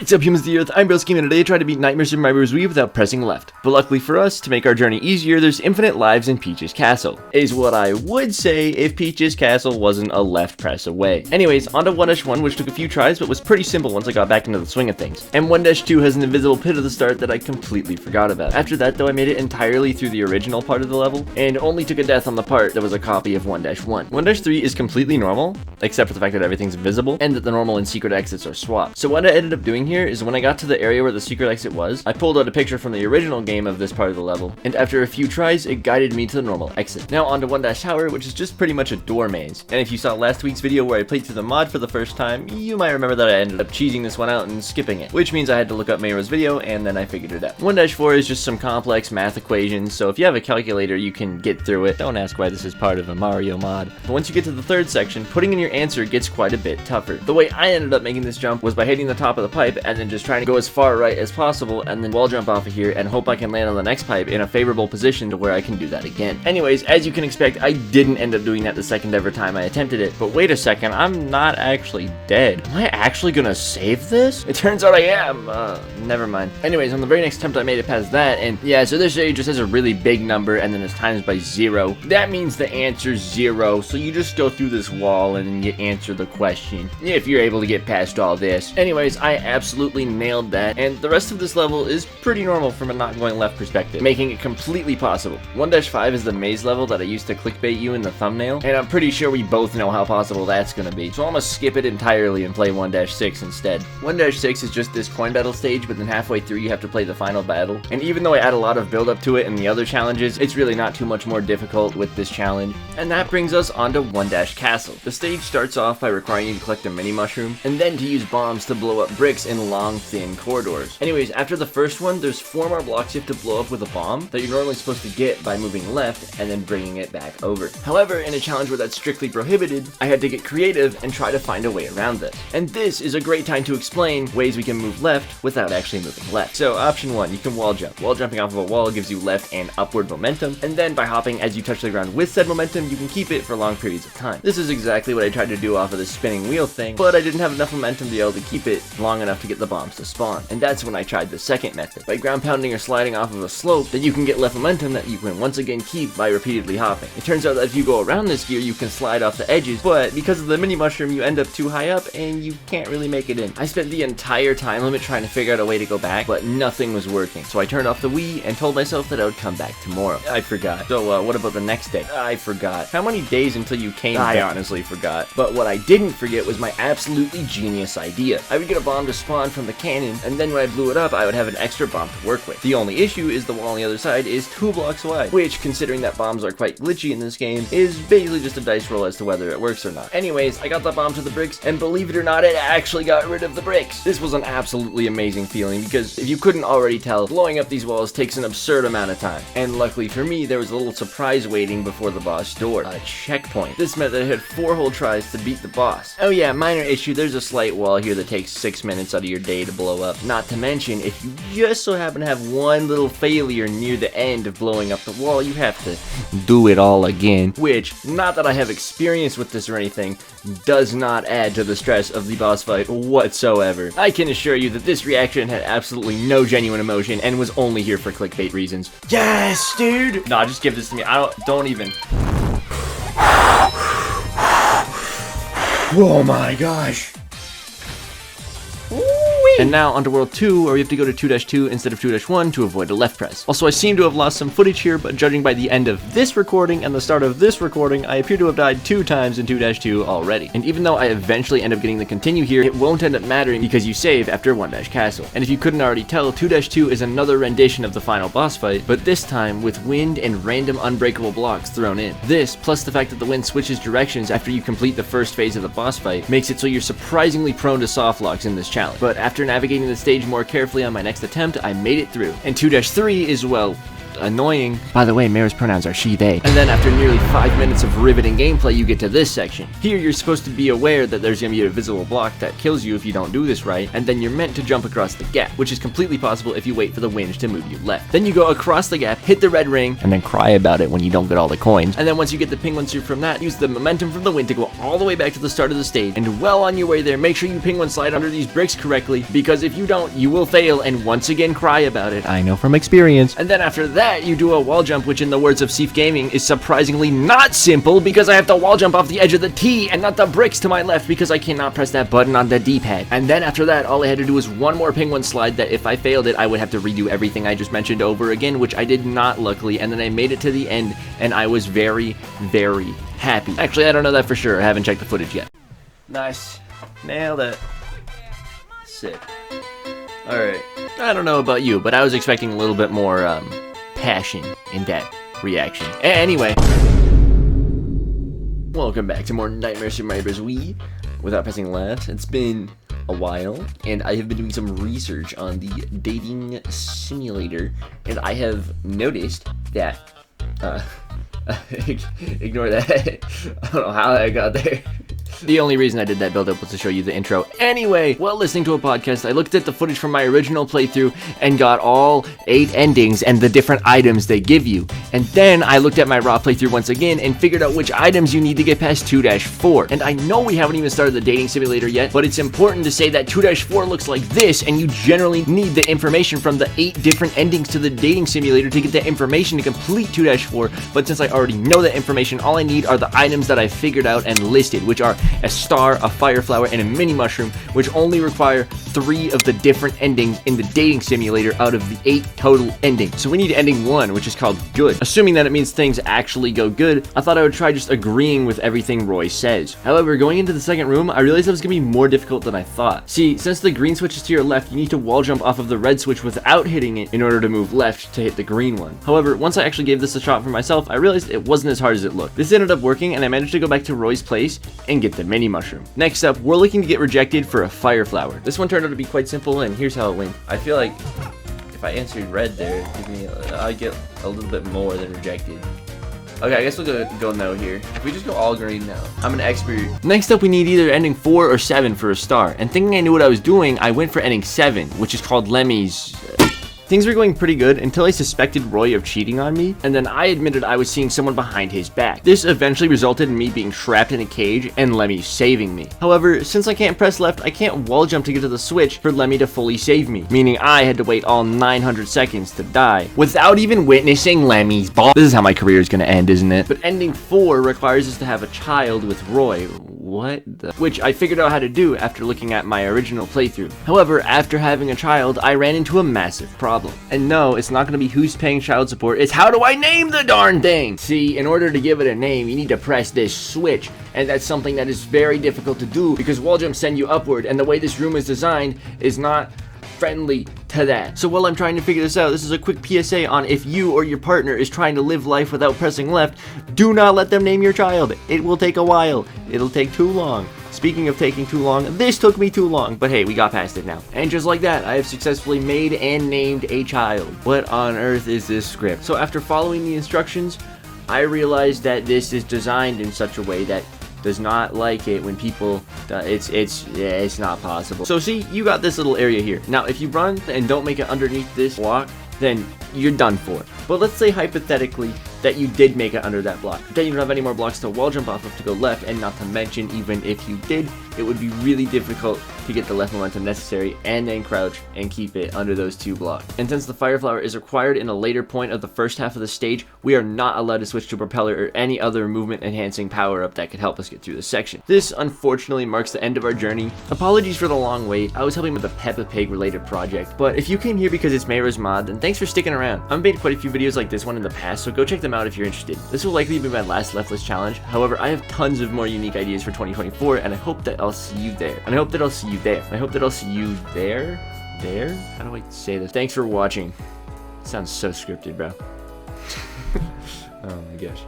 What's up, humans of the earth? I'm Broski, and today I try to beat Nightmares in Mayro's Wii without pressing left. But luckily for us, to make our journey easier, there's infinite lives in Peach's Castle. Is what I would say if Peach's Castle wasn't a left press away. Anyways, onto 1-1, which took a few tries, but was pretty simple once I got back into the swing of things. And 1-2 has an invisible pit at the start that I completely forgot about. After that, though, I made it entirely through the original part of the level, and only took a death on the part that was a copy of 1-1. 1-3 is completely normal, except for the fact that everything's invisible, and that the normal and secret exits are swapped. So what I ended up doing here is when I got to the area where the secret exit was, I pulled out a picture from the original game of this part of the level, and after a few tries, it guided me to the normal exit. Now onto 1-Tower, which is just pretty much a door maze. And if you saw last week's video where I played through the mod for the first time, you might remember that I ended up cheesing this one out and skipping it, which means I had to look up Mayro's video, and then I figured it out. 1-4 is just some complex math equations, so if you have a calculator, you can get through it. Don't ask why this is part of a Mario mod. But once you get to the third section, putting in your answer gets quite a bit tougher. The way I ended up making this jump was by hitting the top of the pipe and then just trying to go as far right as possible and then wall jump off of here and hope I can land on the next pipe in a favorable position to where I can do that again. Anyways, as you can expect, I didn't end up doing that the second ever time I attempted it. But wait a second, I'm not actually dead. Am I actually gonna save this? It turns out I am. Never mind. Anyways, on the very next attempt I made it past that, and yeah, so this area just has a really big number and then it's times by 0. That means the answer's 0, so you just go through this wall and then you answer the question, if you're able to get past all this. Anyways, I absolutely nailed that, and the rest of this level is pretty normal from a not going left perspective, making it completely possible. 1-5 is the maze level that I used to clickbait you in the thumbnail, and I'm pretty sure we both know how possible that's gonna be, so I'm gonna skip it entirely and play 1-6 instead. 1-6 is just this coin battle stage, but then halfway through you have to play the final battle, and even though I add a lot of build up to it in the other challenges, it's really not too much more difficult with this challenge. And that brings us onto 1-Castle. The stage starts off by requiring you to collect a mini mushroom, and then to use bombs to blow up bricks in long, thin corridors. Anyways, after the first one, there's 4 more blocks you have to blow up with a bomb that you're normally supposed to get by moving left and then bringing it back over. However, in a challenge where that's strictly prohibited, I had to get creative and try to find a way around this. And this is a great time to explain ways we can move left without actually moving left. So option 1, you can wall jump. Wall jumping off of a wall gives you left and upward momentum, and then by hopping as you touch the ground with said momentum, you can keep it for long periods of time. This is exactly what I tried to do off of this spinning wheel thing, but I didn't have enough momentum to be able to keep it long enough to get the bombs to spawn. And that's when I tried the second method. By ground pounding or sliding off of a slope, then you can get left momentum that you can once again keep by repeatedly hopping. It turns out that if you go around this gear, you can slide off the edges, but because of the mini mushroom, you end up too high up and you can't really make it in. I spent the entire time limit trying to figure out a way to go back, but nothing was working. So I turned off the Wii and told myself that I would come back tomorrow. I forgot. So what about the next day? I forgot. How many days until you came? I honestly forgot. But what I didn't forget was my absolutely genius idea. I would get a bomb to spawn from the cannon, and then when I blew it up, I would have an extra bomb to work with. The only issue is the wall on the other side is 2 blocks wide, which, considering that bombs are quite glitchy in this game, is basically just a dice roll as to whether it works or not. Anyways, I got the bomb to the bricks, and believe it or not, it actually got rid of the bricks. This was an absolutely amazing feeling, because if you couldn't already tell, blowing up these walls takes an absurd amount of time. And luckily for me, there was a little surprise waiting before the boss door. A checkpoint. This meant that I had 4 whole tries to beat the boss. Oh yeah, minor issue, there's a slight wall here that takes 6 minutes out of your day to blow up. Not to mention, if you just so happen to have one little failure near the end of blowing up the wall, you have to do it all again. Which, not that I have experience with this or anything, does not add to the stress of the boss fight whatsoever. I can assure you that this reaction had absolutely no genuine emotion and was only here for clickbait reasons. Yes, dude! Nah, just give this to me. Don't even. Oh my gosh. And now onto World 2, where we have to go to 2-2 instead of 2-1 to avoid a left press. Also, I seem to have lost some footage here, but judging by the end of this recording and the start of this recording, I appear to have died 2 times in 2-2 already. And even though I eventually end up getting the continue here, it won't end up mattering because you save after 1-Castle. And if you couldn't already tell, 2-2 is another rendition of the final boss fight, but this time with wind and random unbreakable blocks thrown in. This, plus the fact that the wind switches directions after you complete the first phase of the boss fight, makes it so you're surprisingly prone to soft locks in this challenge. But after navigating the stage more carefully on my next attempt, I made it through. And 2-3 is, well, annoying. By the way, Mayro's pronouns are she, they. And then after nearly 5 minutes of riveting gameplay, you get to this section. Here you're supposed to be aware that there's gonna be a visible block that kills you if you don't do this right, and then you're meant to jump across the gap, which is completely possible if you wait for the wind to move you left. Then you go across the gap, hit the red ring, and then cry about it when you don't get all the coins. And then once you get the penguin suit from that, use the momentum from the wind to go all the way back to the start of the stage. And well on your way there, make sure you penguin slide under these bricks correctly, because if you don't, you will fail and once again cry about it. I know from experience. And then after that, you do a wall jump, which in the words of Seif Gaming is surprisingly not simple, because I have to wall jump off the edge of the T and not the bricks to my left, because I cannot press that button on the D-pad. And then after that, all I had to do was one more penguin slide that if I failed it, I would have to redo everything I just mentioned over again, which I did not, luckily. And then I made it to the end, and I was very, very happy. Actually, I don't know that for sure. I haven't checked the footage yet. Nice. Nailed it. Sick. Alright. I don't know about you, but I was expecting a little bit more, passion in that reaction. Anyway. Welcome back to more Nightmare Super Mario Bros. Wii without pressing left. It's been a while, and I have been doing some research on the dating simulator, and I have noticed that, ignore that. I don't know how I got there. The only reason I did that build-up was to show you the intro. Anyway, while listening to a podcast, I looked at the footage from my original playthrough and got all 8 endings and the different items they give you. And then I looked at my raw playthrough once again and figured out which items you need to get past 2-4. And I know we haven't even started the dating simulator yet, but it's important to say that 2-4 looks like this, and you generally need the information from the 8 different endings to the dating simulator to get that information to complete 2-4. But since I already know that information, all I need are the items that I figured out and listed, which are a star, a fire flower, and a mini mushroom, which only require 3 of the different endings in the dating simulator out of the 8 total endings. So we need ending 1, which is called good. Assuming that it means things actually go good, I thought I would try just agreeing with everything Roy says. However, going into the second room, I realized it was going to be more difficult than I thought. See, since the green switch is to your left, you need to wall jump off of the red switch without hitting it in order to move left to hit the green one. However, once I actually gave this a shot for myself, I realized it wasn't as hard as it looked. This ended up working, and I managed to go back to Roy's place and get the mini mushroom. Next up, we're looking to get rejected for a fire flower. This one turned out to be quite simple, and here's how it went. I feel like if I answered red there, I'd get a little bit more than rejected. Okay, I guess we'll go no here. If we just go all green now. I'm an expert. Next up, we need either ending 4 or 7 for a star. And thinking I knew what I was doing, I went for ending 7, which is called Lemmy's. Things were going pretty good until I suspected Roy of cheating on me, and then I admitted I was seeing someone behind his back. This eventually resulted in me being trapped in a cage and Lemmy saving me. However, since I can't press left, I can't wall jump to get to the switch for Lemmy to fully save me, meaning I had to wait all 900 seconds to die without even witnessing Lemmy's ball. This is how my career is gonna end, isn't it? But ending 4 requires us to have a child with Roy. What the? Which I figured out how to do after looking at my original playthrough. However, after having a child, I ran into a massive problem. And no, it's not going to be who's paying child support, it's how do I name the darn thing? See, in order to give it a name, you need to press this switch, and that's something that is very difficult to do because wall jumps send you upward, and the way this room is designed is not friendly to that. So while I'm trying to figure this out, this is a quick PSA on if you or your partner is trying to live life without pressing left, do not let them name your child. It will take a while. It'll take too long. Speaking of taking too long, this took me too long, but hey, we got past it now. And just like that, I have successfully made and named a child. What on earth is this script? So after following the instructions, I realized that this is designed in such a way that does not like it when people, it's not possible. So see, you got this little area here. Now, if you run and don't make it underneath this block, then you're done for. But let's say hypothetically that you did make it under that block. Then you don't have any more blocks to wall jump off of to go left, and not to mention, even if you did, it would be really difficult to get the left momentum necessary and then crouch and keep it under those 2 blocks. And since the fire flower is required in a later point of the first half of the stage, we are not allowed to switch to propeller or any other movement enhancing power up that could help us get through this section. This unfortunately marks the end of our journey. Apologies for the long wait. I was helping with a Peppa Pig related project, but if you came here because it's Mayro's mod, then thanks for sticking around. I've made quite a few videos like this one in the past, so go check them out if you're interested. This will likely be my last leftless challenge. However, I have tons of more unique ideas for 2024, and I hope that I'll see you there. And I hope that I'll see you there. I hope that I'll see you there. There? How do I say this? Thanks for watching. Sounds so scripted, bro. Oh my gosh.